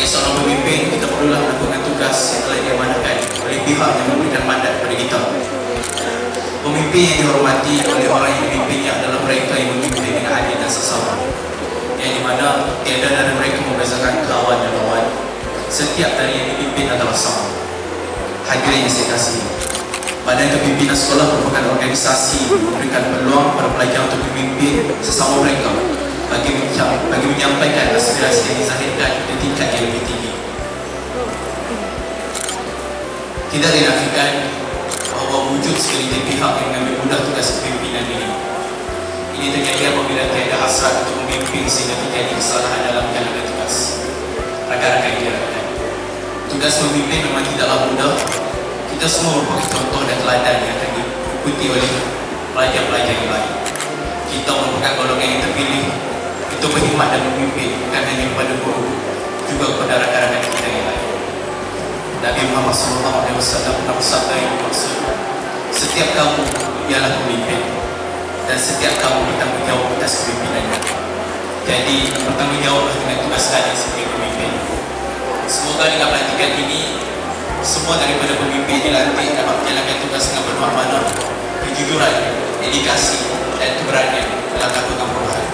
seorang pemimpin, kita perlulah melakukan tugas yang telah diamanahkan oleh pihak yang memberikan mandat kepada kita. Pemimpin yang dihormati oleh orang yang dipimpinnya adalah mereka yang memimpin dengan adil dan sesama, yang dimana tiada dari mereka membezakan kawan dan lawan. Setiap dari yang dipimpin adalah sama. Hadirin yang saya kasihi, Badan Kepimpinan Sekolah merupakan organisasi yang memberikan peluang para pelajar untuk memimpin sesama mereka bagi menyampaikan aspirasi yang dizahirkan di tingkat yang lebih tinggi. Tidak dinafikan bahawa wujud segelintir pihak yang mengambil mudah tugas kepimpinan ini. Ini terjadi apabila tiada hasrat untuk memimpin sehingga terjadi kesalahan dalam menjalankan tugas. Rakan-rakan yang dirahmati, tugas memimpin memang tidaklah mudah. Kita semua merupakan contoh dan teladan yang akan diikuti oleh pelajar-pelajar yang lain. Kita merupakan golongan yang terpilih untuk berkhidmat dan memimpin, bukan hanya kepada guru, juga kepada rakan-rakan kita yang lain. Nabi Muhammad SAW pernah bersabda yang bermaksud, setiap kamu ialah pemimpin dan setiap kamu bertanggungjawab atas kepimimpinannya. Jadi bertanggungjawablah dengan tugas kalian sebagai pemimpin. Semoga dengan pelantikan ini, semua daripada pemimpin dilantik dapat menjalankan tugas dengan penuh amanah, kejujuran, dedikasi dan keberanian dalam melakukan perubahan.